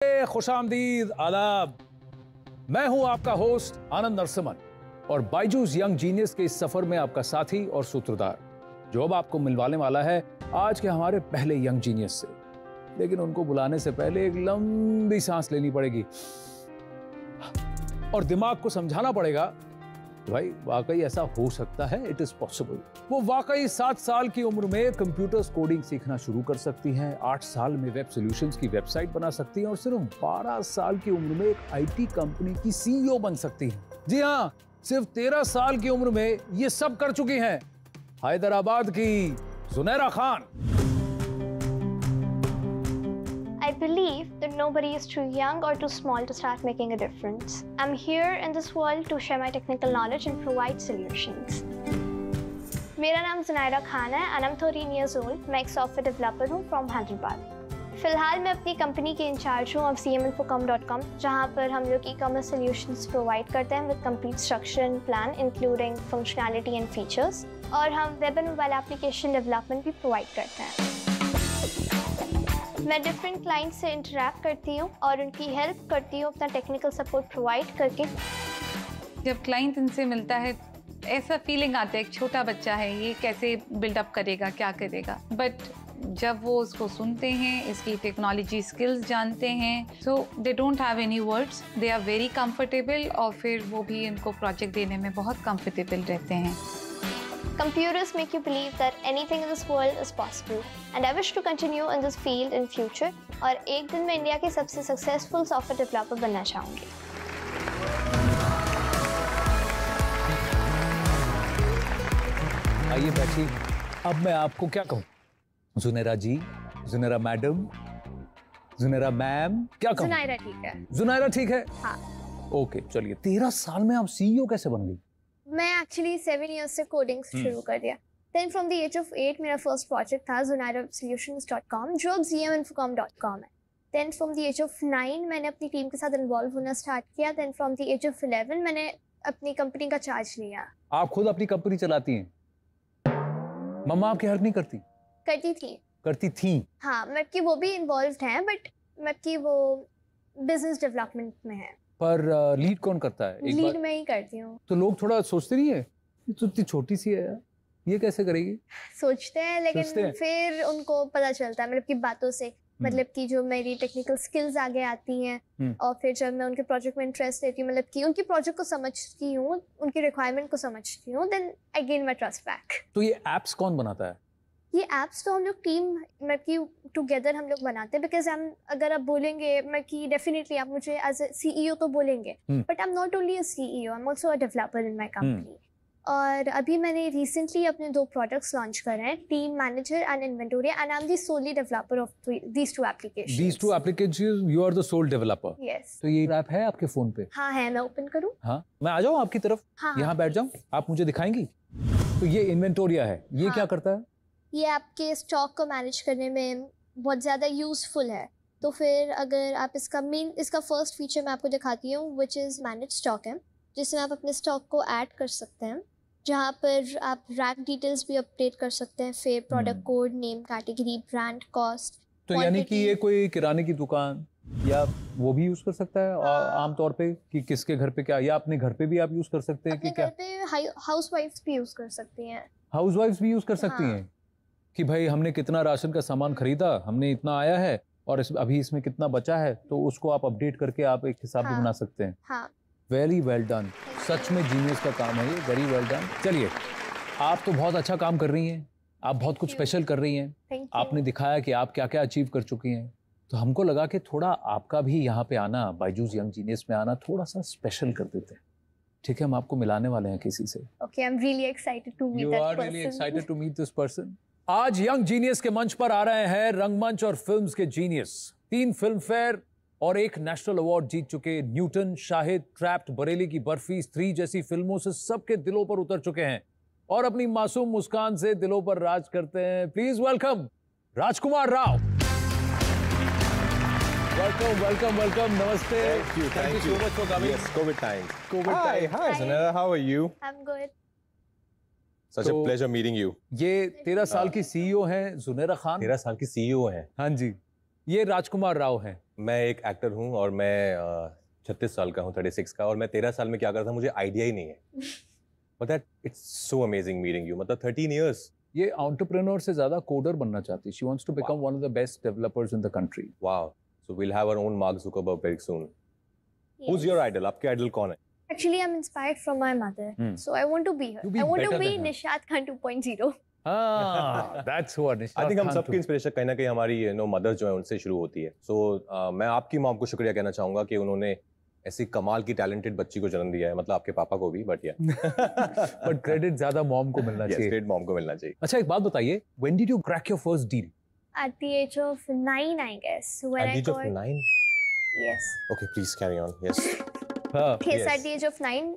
खुशामदीद आदाब। मैं हूं आपका होस्ट आनंद नरसिम्हन और बायजूस यंग जीनियस के इस सफर में आपका साथी और सूत्रधार, जो अब आपको मिलवाने वाला है आज के हमारे पहले यंग जीनियस से। लेकिन उनको बुलाने से पहले एक लंबी सांस लेनी पड़ेगी और दिमाग को समझाना पड़ेगा भाई वाकई ऐसा हो सकता है, इट इज पॉसिबल। वो वाकई 7 साल की उम्र में कंप्यूटर्स कोडिंग सीखना शुरू कर सकती हैं, 8 साल में वेब सॉल्यूशंस की वेबसाइट बना सकती हैं और सिर्फ 12 साल की उम्र में एक आईटी कंपनी की सीईओ बन सकती हैं। जी हाँ, सिर्फ 13 साल की उम्र में ये सब कर चुकी हैं हैदराबाद की Junaira Khan. I believe that nobody is too young or too small to start making a difference. I'm here in this world to share my technical knowledge and provide solutions. मेरा नाम जुनैरा खान है and I'm 13 years old. मैं एक software developer हूँ from Hyderabad. फिलहाल मैं अपनी company के इंचार्ज हूँ of cminfocom.com, जहाँ पर हम लोग e-commerce solutions प्रोवाइड करते हैं with complete structure and plan including functionality and features, और हम web and mobile application development भी प्रोवाइड करते हैं। मैं डिफरेंट क्लाइंट से इंटरैक्ट करती हूँ और उनकी हेल्प करती हूँ अपना टेक्निकल सपोर्ट प्रोवाइड करके। जब क्लाइंट इनसे मिलता है ऐसा फीलिंग आता है एक छोटा बच्चा है, ये कैसे बिल्डअप करेगा, क्या करेगा, बट जब वो उसको सुनते हैं, इसकी टेक्नोलॉजी स्किल्स जानते हैं, so they don't have any words, they are very comfortable और फिर वो भी इनको प्रोजेक्ट देने में बहुत कंफर्टेबल रहते हैं। Computers make you believe that anything in this world is possible, and I wish to continue in this field in future. और एक दिन मैं इंडिया के सबसे सक्सेसफुल सॉफ्टवेयर डेवलपर बनना चाहूँगी। आइए बैठिए। अब मैं आपको क्या कहूँ, जुनैरा जी, जुनैरा मैडम, जुनैरा मैम, क्या कहूँ? जुनैरा ठीक है। जुनैरा ठीक है? हाँ। ओके, चलिए। 13 साल में आप सीईओ कैसे बन गई? मैं एक्चुअली 7 years से कोडिंग शुरू कर दिया। Then from the age of 8 मेरा फर्स्ट प्रोजेक्ट था zunairasolutions.com, जो अब cminfocom.com है। Then from the age of 9 मैंने अपनी टीम के साथ इन्वॉल्व होना स्टार्ट किया। Then from the age of 11 मैंने अपनी कंपनी का चार्ज लिया। आप खुद अपनी कंपनी चलाती हैं? मम्मा आपकी हेल्प नहीं करती? करती थी। करती थी? हाँ, मतलब वो भी इन्वॉल्व हैं, बट मतलब वो बिजनेस डेवलपमेंट में है। पर लीड कौन करता है? लीड मैं ही करती हूँ। तो लोग थोड़ा सोचते नहीं है ये तो इतनी छोटी सी है यार, ये कैसे करेगी? सोचते हैं, लेकिन सोचते हैं। फिर उनको पता चलता है मतलब की बातों से, मतलब कि जो मेरी टेक्निकल स्किल्स आगे आती हैं और फिर जब मैं उनके प्रोजेक्ट में इंटरेस्ट लेती हूँ, मतलब कि उनकी प्रोजेक्ट को समझती हूँ, उनकी रिक्वायरमेंट को समझती हूँ, then I gain my trust back. तो ये एप्स कौन बनाता है? ये एप्स तो हम लोग टीम मतलब कि टुगेदर हम लोग बनाते हैं, बिकॉज हम अगर आप बोलेंगे मैं कि डेफिनेटली आप मुझे एज ए सीईओ तो बोलेंगे, but I am not only a CEO, I am also a developer in my company. और अभी मैंने रिसेंटली अपने 2 प्रोडक्ट्स लॉन्च करे हैं, team manager and inventory, and I am the solely developer of these 2 applications. These 2 applications, you are the sole developer. Yes. तो ये app है आपके फोन पे? हाँ है, मैं ओपन करूँ? हाँ, मैं आ जाऊँ आपकी तरफ? हाँ, यहाँ बैठ जाऊँ, आप मुझे दिखाएंगी? तो ये इन्वेंटोरिया है, ये हाँ। क्या करता है? ये आपके स्टॉक को मैनेज करने में बहुत ज़्यादा यूज़फुल है। तो फिर अगर आप इसका फर्स्ट फीचर मैं आपको दिखाती हूँ, विच इज़ मैनेज स्टॉक है, जिसमें आप अपने स्टॉक को ऐड कर सकते हैं, जहाँ पर आप रैक डिटेल्स भी अपडेट कर सकते हैं, फिर product code, name, category, brand, cost. तो यानी कि ये कोई किराने की दुकान या वो भी यूज कर सकता है आमतौर पे कि किसके घर पे क्या, या अपने घर पे भी आप यूज कर सकते हैं कि क्या? अपने घर पे हाउसवाइफ्स भी यूज कर सकती हैं। हाउसवाइफ्स भी यूज कर सकती हैं कि भाई हमने कितना राशन का सामान खरीदा, हमने इतना आया है और अभी इसमें कितना बचा है, तो उसको आप अपडेट करके आप एक हिसाब भी बना सकते हैं। हाँ। वेरी वेल डन, सच में जीनियस का काम है ये, वेरी वेल डन। चलिए, आप तो बहुत अच्छा काम कर रही हैं, आप बहुत कुछ स्पेशल कर रही हैं, आपने दिखाया कि आप क्या क्या अचीव कर चुकी हैं, तो हमको लगा कि थोड़ा आपका भी यहाँ पे आना, बायजूस यंग जीनियस में आना थोड़ा सा स्पेशल कर देते हैं। ठीक है, हम आपको मिलाने वाले हैं किसी से। Okay, I'm really excited to meet that person. You are really excited to meet this person. आज यंग जीनियस के मंच पर आ रहे हैं रंगमंच और फिल्म्स के जीनियस। 3 फिल्म फेयर और 1 नेशनल अवार्ड जीत चुके न्यूटन, शाहिद, ट्रैप्ड, बरेली की बर्फी, स्त्री जैसी फिल्मों से सबके दिलों पर उतर चुके हैं और अपनी मासूम मुस्कान से दिलों पर राज करते हैं। Please welcome Rajkumar Rao. Welcome welcome welcome, नमस्ते। Thank you so much for coming. Yes, COVID time. Hi, Zunaira, how are you? I'm good. Such a pleasure meeting you. ये 13 साल की सीईओ हैं जुनैरा खान। 13 साल की सीईओ हैं। हाँ जी, ये राजकुमार राव हैं। मैं एक एक्टर हूँ और मैं 36 साल का हूँ, 36 का, और मैं 13 साल में क्या करता था मुझे आइडिया ही नहीं है. But that it's so amazing meeting you. मतलब 13 years. ये एंटरप्रेन्योर से ज्यादा कोडर बनना चाहती है. She wants to become one of the best developers in the country. Wow. So we'll have our own Mark Zuckerberg very soon. Yes. Who's your idol? आपके idol कौन है? Actually, I'm inspired from my mother, so I want to be her. You be I want to better be than her. Nishat Khan 2.0. That's who I think हम सबकी inspiration कहीं ना कहीं हमारी mother जो है उनसे शुरू होती है. So मैं आपकी मॉम को शुक्रिया कहना चाहूँगा कि उन्होंने ऐसी कमाल की टैलेंटेड बच्ची को जन्म दिया है. मतलब आपके पापा को भी, बट या बट क्रेडिट ज्यादा मॉम को मिलना चाहिए. क्रेडिट मॉम को मिलना चाहिए. अच्छा, एक बात बताइए, when did you crack your first deal? At the age of 9, I guess. When At I the age of got 9? yes. Okay, please carry on. Yes. हाँ. Yes, Yes. at the age of 9,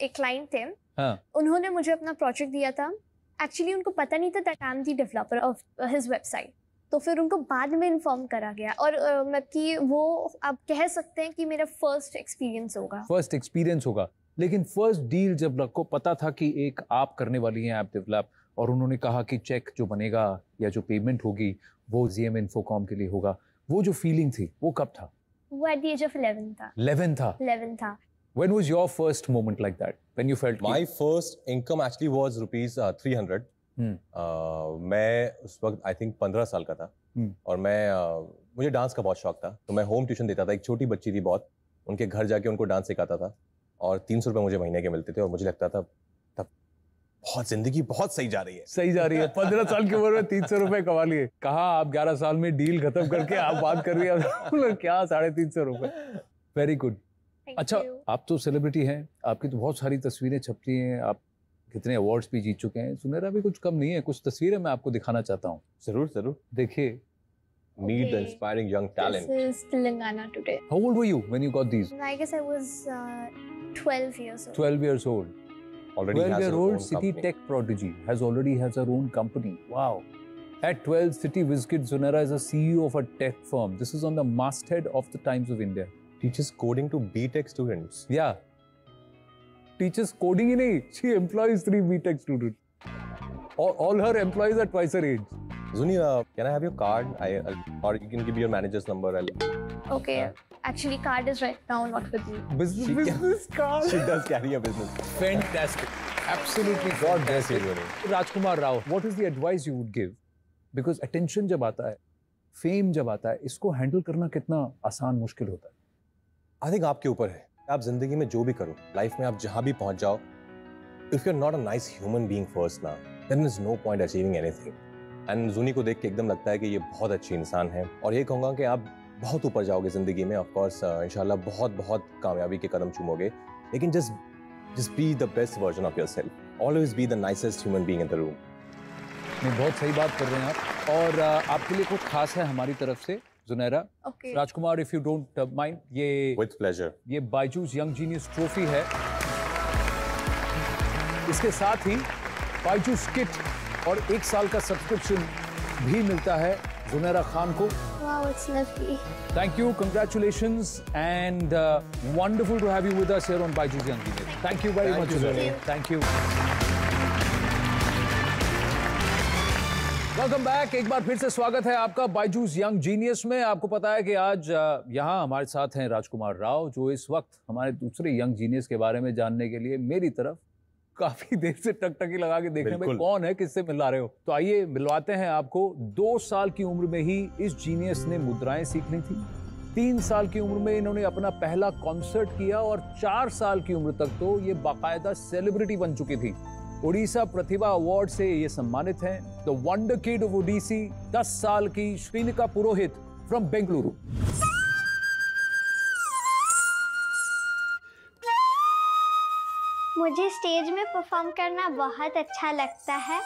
एक client थे. हाँ. उन्होंने मुझे अपना project दिया था. Actually उनको पता नहीं था that I'm the developer of his website. तो फिर उनको बाद में इन्फॉर्म करा गया, और मतलब कि वो आप कह सकते हैं कि मेरा फर्स्ट एक्सपीरियंस होगा. फर्स्ट एक्सपीरियंस होगा, लेकिन फर्स्ट डील जब आपको पता था कि एक आप करने वाली हैं ऐप डेवलप, और उन्होंने कहा कि चेक जो बनेगा या जो पेमेंट होगी वो ZM Infocom के लिए होगा, वो जो फीलिंग थी वो कब था? वो at the age of 11 था. 11 था. 11 था. When was your first moment like that? When you felt My first income actually was rupees 300. मैं उस वक्त आई थिंक 15 साल का था, और मैं मुझे डांस का बहुत शौक था, तो मैं होम ट्यूशन देता था. एक छोटी बच्ची थी बहुत, उनके घर जाके उनको डांस सिखाता था, और 300 रुपये मुझे महीने के मिलते थे, और मुझे लगता था तब बहुत जिंदगी बहुत सही जा रही है. सही जा रही है. 15 साल की उम्र में 300 रुपए कमा लिए. कहा आप 11 साल में डील खत्म करके आप बात कर रही है क्या 350 रुपए. Very good. Thank अच्छा, you. आप तो सेलिब्रिटी हैं, आपकी तो बहुत सारी तस्वीरें छपती हैं, आप कितने अवार्ड्स भी जीत चुके हैं. सुनहरा भी कुछ कम नहीं है. कुछ तस्वीरें मैं आपको दिखाना चाहता हूँ. जरूर जरूर. देखिए. Meet the Okay. inspiring young talent. This is Telangana today. How old were you when you got these? I guess I was 12 years old. 12 years old. Already has her 12-year-old own city company. tech prodigy already has her own company. Wow. At 12, City WizKid Sunera is a CEO of a tech firm. This is on the masthead of the Times of India. Teaches coding to B.Tech students. Yeah. Teaches coding ही नहीं. She employs 3 B.Tech students. All her employees are twice her age. Zuni, can I have your card? Or you can give me your manager's number. Okay. Actually, card is right now not with me. Business card. She does carry a business. Fantastic. Absolutely. God bless you. Rajkumar Rao, what is the advice you would give? Because attention जब आता है, fame जब आता है, इसको handle करना कितना आसान मुश्किल होता है? I think आपके ऊपर है. आप जिंदगी में जो भी करो, लाइफ में आप जहाँ भी पहुँच जाओ, if you're not a nice human being first now, then there's no point achieving anything. And Zuni को देख के एकदम लगता है कि ये बहुत अच्छी इंसान है, और ये कहूँगा कि आप बहुत ऊपर जाओगे जिंदगी में. ऑफ कोर्स इंशाल्लाह बहुत बहुत कामयाबी के कदम चूमोगे, लेकिन just be the best version of yourself. Always be the nicest human being in the room. नहीं, बहुत सही बात कर रहे हैं आप. और आपके लिए कुछ खास है हमारी तरफ से, Junaira. Okay. Rajkumar, if you don't mind, ये With pleasure. ये बायजूस यंग जीनियस ट्रॉफी है. इसके साथ ही बायजूस किट और 1 साल का सब्सक्रिप्शन भी मिलता है जुनैरा खान को. Wow, it's lovely. Thank you, congratulations, and wonderful to have you with us here on Byju's Young Genius. Thank you very much, Zuni. Thank you. Welcome back. एक बार फिर से स्वागत है आपका बायजूस यंग जीनियस में. आपको पता है कि आज यहाँ हमारे साथ हैं राजकुमार राव, जो इस वक्त हमारे दूसरे यंग जीनियस के बारे में जानने के लिए मेरी तरफ काफी देर से टकटकी लगा के देखने में कौन है, किससे मिला रहे हो. तो आइए मिलवाते हैं आपको. 2 साल की उम्र में ही इस जीनियस ने मुद्राएं सीख ली थी. 3 साल की उम्र में इन्होंने अपना पहला कॉन्सर्ट किया, और 4 साल की उम्र तक तो ये बाकायदा सेलिब्रिटी बन चुकी थी. ओडिशा प्रतिभा अवार्ड से ये सम्मानित हैं. The wonder kid of Odissi, 10 साल की श्रीनिका पुरोहित फ्रॉम बेंगलुरु. मुझे स्टेज में परफॉर्म करना बहुत अच्छा लगता है.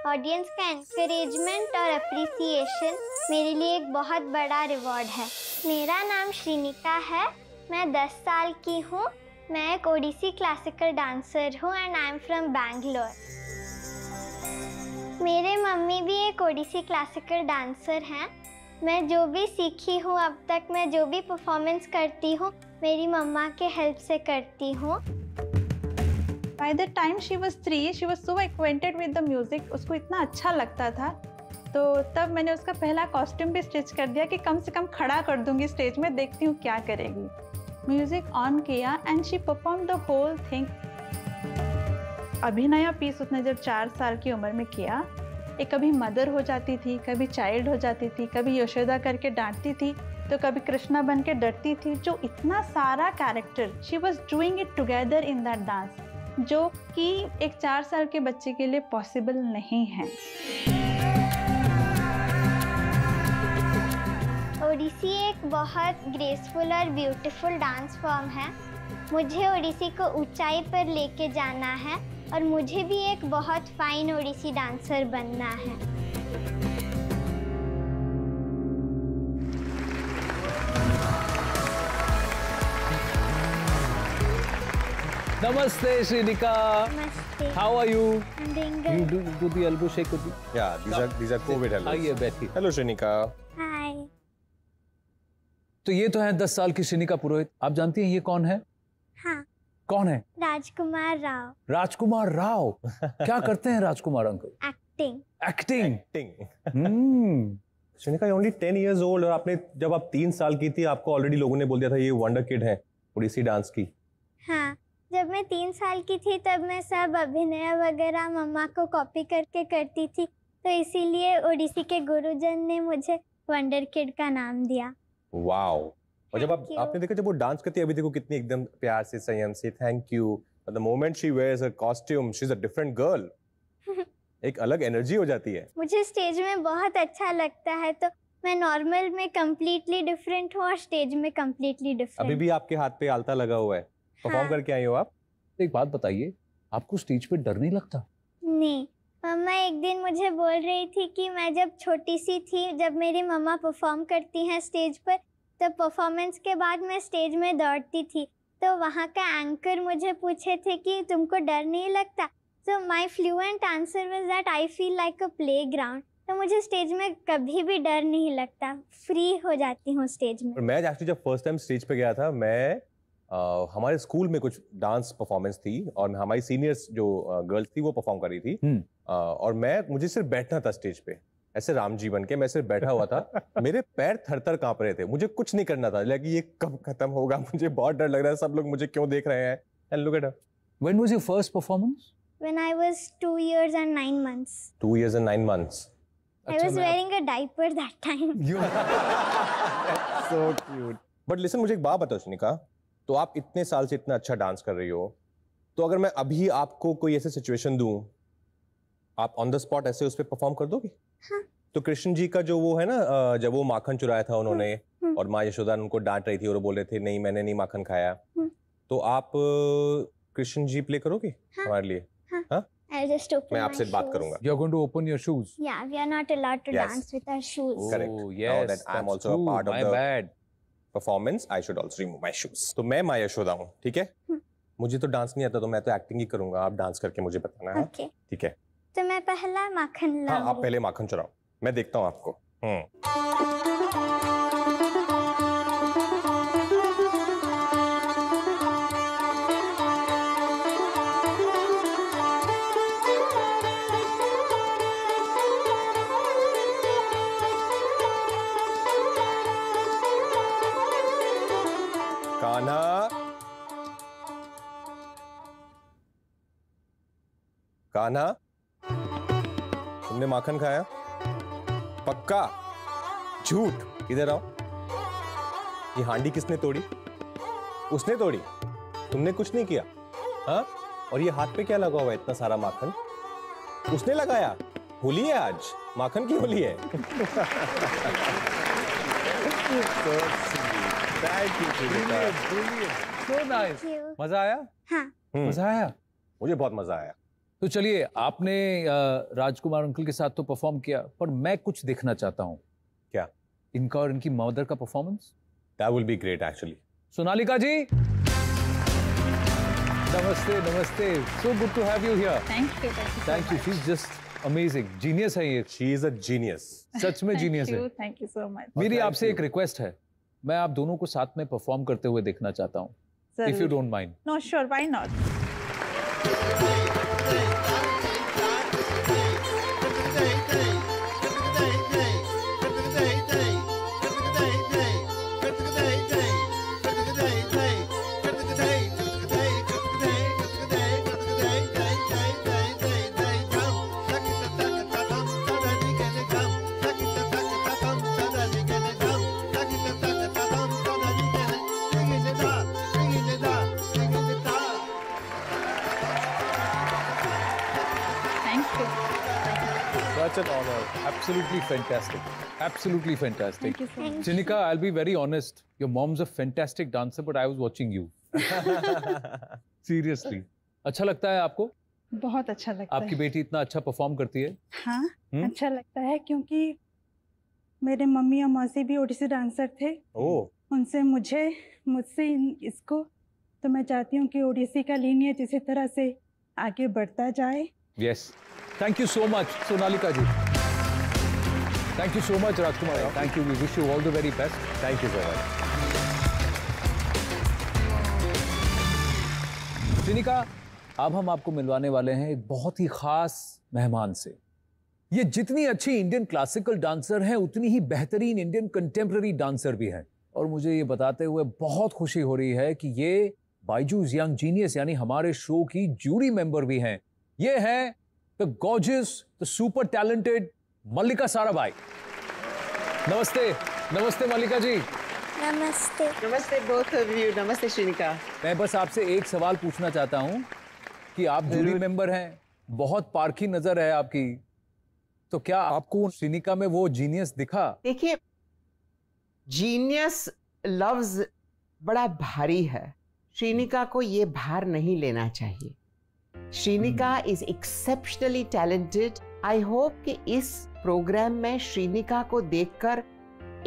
ऑडियंस का एनकरेजमेंट और अप्रिसिएशन मेरे लिए एक बहुत बड़ा रिवॉर्ड है. मेरा नाम श्रीनिका है, मैं 10 साल की हूँ. मैं एक ओडिसी क्लासिकल डांसर हूँ and I am from Bangalore. मेरे मम्मी भी एक ओडिसी क्लासिकल डांसर हैं. मैं जो भी सीखी हूँ अब तक, मैं जो भी परफॉर्मेंस करती हूँ, मेरी मम्मा के हेल्प से करती हूँ. By the time she was 3, she was so acquainted with the music. उसको इतना अच्छा लगता था तो तब मैंने उसका पहला कॉस्ट्यूम भी स्टिच कर दिया कि कम से कम खड़ा कर दूंगी स्टेज में, देखती हूँ क्या करेगी। म्यूजिक ऑन किया and she perform the whole thing. अभिनय पीस उसने जब 4 साल की उम्र में किया, एक कभी मदर हो जाती थी, कभी चाइल्ड हो जाती थी, कभी यशोदा करके डांटती थी, तो कभी कृष्णा बन के डरती थी। जो इतना सारा character she was doing it together in that dance, जो कि एक 4 साल के बच्चे के लिए पॉसिबल नहीं है। ओडिसी एक बहुत ग्रेसफुल और ब्यूटीफुल डांस फॉर्म है। मुझे ओडिसी को ऊंचाई पर लेके जाना है और मुझे भी एक बहुत फाइन ओडिसी डांसर बनना है। Namaste, Shrenika. नमस्ते। How are you? I'm doing You good. do the elbow shake with me. Yeah, these are COVID hellos. आइए बैठिए। Hello Shrenika. Hi. तो ये तो है 10 साल की श्रेनिका पुरोहित। आप जानती हैं ये कौन है? हाँ, कौन है? राजकुमार राव। राजकुमार राव। क्या करते हैं Rajkumar uncle? Acting. Acting. Acting. Shrenika only 10 years old और आपने जब आप 3 साल की थी आपको ऑलरेडी लोगों ने बोल दिया था ये वंडर किड है ओडिसी डांस की। हाँ, जब मैं 3 साल की थी तब मैं सब अभिनय वगैरह मम्मा को कॉपी करके करती थी, तो इसीलिए ओडिसी के गुरुजन ने मुझे वंडर किड का नाम दिया। वाओ। और जब Thank you. आपने देखा जब वो डांस करती है अभी देखो कितनी एकदम प्यार से संयम से thank you, the moment she wears her costume she is a different girl. एक अलग एनर्जी हो जाती है। मुझे स्टेज में बहुत अच्छा लगता है, तो मैं नॉर्मल में कम्प्लीटली डिफरेंट हूँ और स्टेज में कम्प्लीटली अभी डिफरेंट। भी आपके हाथ पे आलता लगा हुआ है, परफॉर्म हाँ। करके आई हो आप। एक बात बताइए, आपको स्टेज पे डर नहीं लगता? नहीं, मम्मा एक दिन मुझे बोल रही थी कि मैं जब छोटी सी थी, जब मेरी मम्मा परफॉर्म करती हैं स्टेज पर, तो परफॉर्मेंस के बाद मैं स्टेज में दौड़ती थी, तो वहाँ का एंकर मुझे पूछे थे कि तुमको डर नहीं लगता, तो my fluent answer was that I feel like a playground. तो मुझे स्टेज में कभी भी डर नहीं लगता, फ्री हो जाती हूँ स्टेज में। और मैं एक्चुअली जब फर्स्ट टाइम स्टेज पे गया था, मैं हमारे स्कूल में कुछ डांस परफॉर्मेंस थी और हमारी सीनियर्स जो गर्ल्स थी वो परफॉर्म कर रही थी। और मुझे सिर्फ बैठना था स्टेज पे, ऐसे राम जी बन के मैं सिर्फ बैठा हुआ था। मेरे पैर थर-थर कांप रहे थे, मुझे कुछ नहीं करना था, लेकिन ये कब खत्म होगा, मुझे बहुत डर लग रहा है, सब लोग मुझे क्यों देख रहे हैं। And look at her. When was your first performance? When I was 2 years and 9 months. 2 years and 9 months. I was wearing a diaper that time. So cute. But listen, मुझे एक बात बताओ श्रेनिका, तो आप इतने साल से इतना अच्छा डांस कर रही हो, तो अगर मैं अभी आपको कोई ऐसे सिचुएशन दूं, आप ऑन द स्पॉट ऐसे उस पर परफॉर्म कर दोगे? हाँ। तो कृष्ण जी का जो वो है ना, जब वो माखन चुराया था उन्होंने और माँ यशोदा उनको डांट रही थी और वो बोल रहे थे नहीं मैंने नहीं माखन खाया, तो आप कृष्ण जी प्ले करोगे हमारे लिए? I'll just open मैं my आपसे बात shoes. करूंगा। You're going to open your shoes. Yeah, we are not allowed to Yes. dance with our shoes. Correct. Oh, Now yes, that I'm that's also a true. part of My the- bad. Performance I should also remove my shoes. तो मैं माँ यशोदा हूँ, ठीक है? मुझे तो dance नहीं आता, तो मैं तो एक्टिंग ही करूंगा, आप डांस करके मुझे बताना है। Okay. ठीक है? तो मैं पहला माखन हाँ, आप लाऊंगी। पहले माखन चुराओ, मैं देखता हूँ आपको। कान्हा, कान्हा, तुमने माखन खाया? पक्का? झूठ? इधर आओ। ये हांडी किसने तोड़ी? उसने तोड़ी? तुमने कुछ नहीं किया? हाँ? और ये हाथ पे क्या लगा हुआ है इतना सारा माखन? उसने लगाया? होली है आज, माखन की होली है। Thank you, Shrenika. So nice. Thank you. मजा आया? हाँ, मजा आया? मुझे बहुत मजा आया। तो चलिए, आपने राजकुमार अंकल के साथ तो परफॉर्म किया, पर मैं कुछ देखना चाहता हूँ। क्या? इनका और इनकी मदर का performance. That will be great actually. Sonalika ji, नमस्ते नमस्ते, so good to have you here. Thank you. Thank you, she's just amazing, genius है ये, She is a genius. सच में genius है। Thank you so much. मेरी thank आपसे you. एक request है, मैं आप दोनों को साथ में परफॉर्म करते हुए देखना चाहता हूँ, if you जरूर। don't mind. No, sure, why not? Just an honor. Absolutely fantastic. Absolutely fantastic. Thank you so much. Shinika, I'll be very honest. Your mom's a fantastic dancer, but I was watching you. Seriously. अच्छा लगता है आपको? बहुत अच्छा लगता आपकी है। बेटी इतना अच्छा परफॉर्म करती है? हाँ, अच्छा लगता है क्योंकि मेरे मम्मी और मौसी भी ओडिसी डांसर थे। ओह। उनसे मुझसे इसको, तो मैं चाहती हूँ कि ओडिसी का लीनियज इसी तरह से आगे बढ़ता जाए। Yes. Thank you so much, Sonalika ji. Thank you so much, Rajkumar. Thank you. We wish you all the very best. Thank you so much. शिनिका, अब हम आपको मिलवाने वाले हैं एक बहुत ही खास मेहमान से। ये जितनी अच्छी इंडियन क्लासिकल डांसर हैं, उतनी ही बेहतरीन इंडियन कंटेम्पररी डांसर भी हैं। और मुझे ये बताते हुए बहुत खुशी हो रही है कि ये बायजूस यंग जीनियस यानी हमारे शो की जूरी मेंबर भी हैं। ये हैं the gorgeous, the super talented Mallika Sarabhai. नमस्ते, नमस्ते मल्लिका जी। नमस्ते। नमस्ते both of you. नमस्ते श्रीनिका। मैं बस आपसे एक सवाल पूछना चाहता हूं कि आप जूरी मेंबर हैं, बहुत पारखी नजर है आपकी, तो क्या आपको श्रीनिका में वो जीनियस दिखा? देखिए, जीनियस लफ्ज बड़ा भारी है। श्रीनिका को ये भार नहीं लेना चाहिए। Shrinika is exceptionally talented. I hope कि इस प्रोग्राम में श्रीनिका को देखकर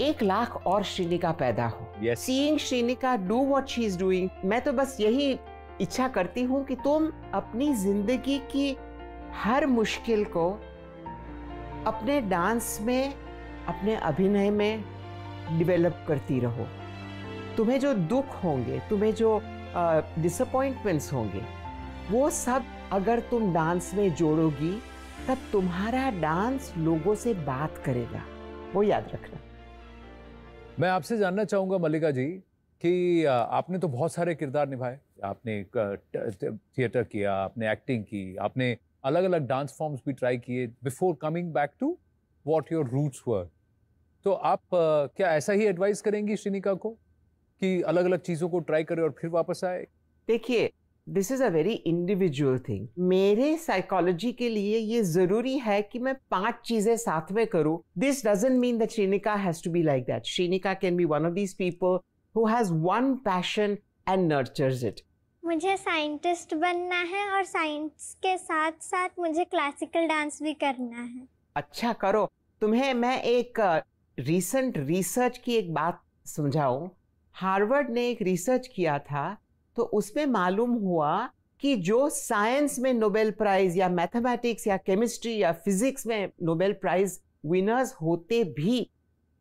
1 लाख और श्रीनिका पैदा हो। Yes. Seeing Shrinika do what she is doing, मैं तो बस यही इच्छा करती हूँ कि तुम अपनी जिंदगी की हर मुश्किल को अपने डांस में, अपने अभिनय में डेवलप करती रहो। तुम्हें जो दुख होंगे, तुम्हें जो डिसअपॉइंटमेंट्स होंगे, वो सब अगर तुम डांस में जोड़ोगी, तब तुम्हारा डांस लोगों से बात करेगा। वो याद रखना। मैं आपसे जानना चाहूंगा मल्लिका जी कि आपने तो बहुत सारे किरदार निभाए, आपने थिएटर किया, आपने एक्टिंग की, आपने अलग अलग डांस फॉर्म्स भी ट्राई किए before coming back to what your roots were. तो आप क्या ऐसा ही एडवाइस करेंगी श्रीनिका को कि अलग अलग चीज़ों को ट्राई करे और फिर वापस आए? देखिए, this is a very individual thing. मेरे साइकोलॉजी के लिए ये जरूरी है कि मैं 5 चीजें साथ में करूं। This doesn't mean that Shrinika has to be like that. Shrinika can be one of these people who has one passion and nurtures it. मुझे साइंटिस्ट बनना है और साइंस के साथ साथ मुझे क्लासिकल डांस भी करना है। अच्छा, करो। तुम्हें मैं एक रिसेंट रिसर्च की एक बात समझाऊं। हार्वर्ड ने एक रिसर्च किया था, तो उसमें मालूम हुआ कि जो साइंस में नोबेल प्राइज या मैथमेटिक्स या केमिस्ट्री या फिजिक्स में नोबेल प्राइज विनर्स होते भी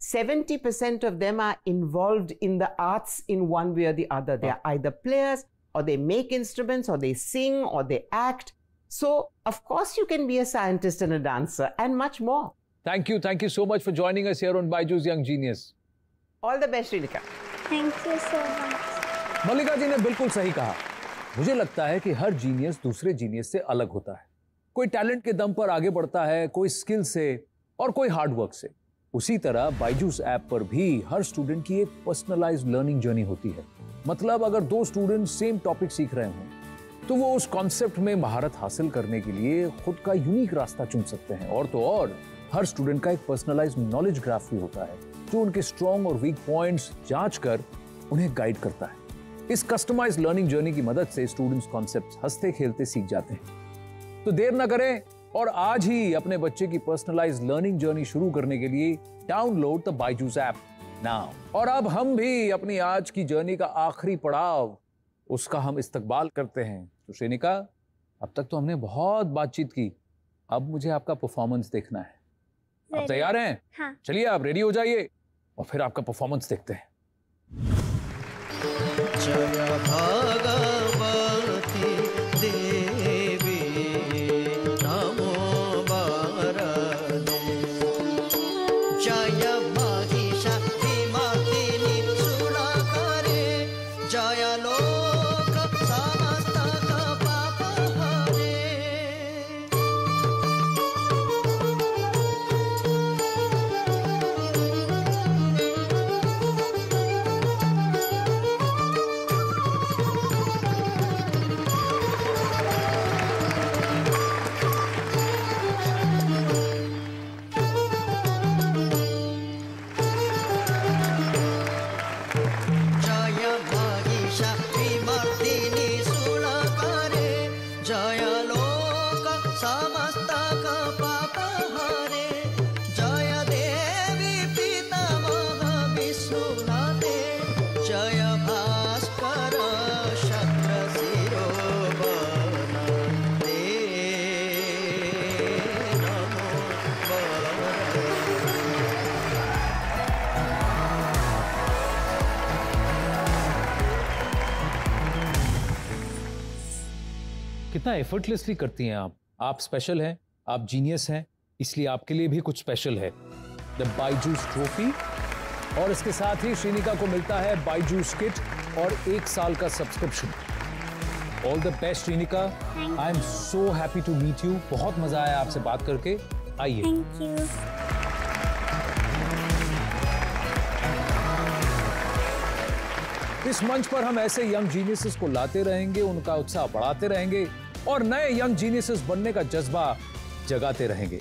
70% of them are involved in the arts in one way or the other. They are either players, or they make instruments, or they sing, or they act. So, of course, you can be a scientist and a dancer, and much more. Thank you so much for joining us here on Byju's Young Genius. All the best, Srinika. Thank you so much. मल्लिका जी ने बिल्कुल सही कहा। मुझे लगता है कि हर genius दूसरे genius से अलग होता है। कोई टैलेंट के दम पर आगे बढ़ता है, कोई स्किल से और कोई हार्ड वर्क से। उसी तरह बायजूस ऐप पर भी हर स्टूडेंट की एक पर्सनलाइज्ड लर्निंग जर्नी होती है। मतलब अगर 2 स्टूडेंट सेम टॉपिक सीख रहे हों, तो वो उस कॉन्सेप्ट में महारत हासिल करने के लिए खुद का यूनिक रास्ता चुन सकते हैं। और तो और हर स्टूडेंट का एक पर्सनलाइज्ड नॉलेज ग्राफ भी होता है, जो उनके स्ट्रॉन्ग और वीक पॉइंट्स जांच कर उन्हें गाइड करता है। इस कस्टमाइज्ड लर्निंग जर्नी की मदद से स्टूडेंट्स कॉन्सेप्ट्स हंसते खेलते सीख जाते हैं। तो देर ना करें और आज ही अपने बच्चे की पर्सनलाइज्ड लर्निंग जर्नी शुरू करने के लिए download the Byju's app now. और अब हम भी अपनी आज की जर्नी का आखिरी पड़ाव, उसका हम इस्तकबाल करते हैं। तो श्रीनिका, अब तक तो हमने बहुत बातचीत की, अब मुझे आपका परफॉर्मेंस देखना है। आप तैयार हैं? हाँ। चलिए आप रेडी हो जाइए और फिर आपका परफॉर्मेंस देखते हैं। जय भगवती देवी नमो वरदे जय महिषासुरमर्दिनी सुरकरे जय लोक समस्त पाप हरे। कितना एफर्टलेसली करती हैं आप स्पेशल हैं, आप जीनियस हैं, इसलिए आपके लिए भी कुछ स्पेशल है, द बायजूस ट्रॉफी। और इसके साथ ही श्रीनिका को मिलता है बायजूस किट और 1 साल का subscription. All the best Shrinika, I am so happy to meet you. बहुत मजा आया आपसे बात करके। आइए। Thank you. इस मंच पर हम ऐसे यंग जीनियसेस को लाते रहेंगे, उनका उत्साह बढ़ाते रहेंगे और नए यंग जीनियसेस बनने का जज्बा जगाते रहेंगे।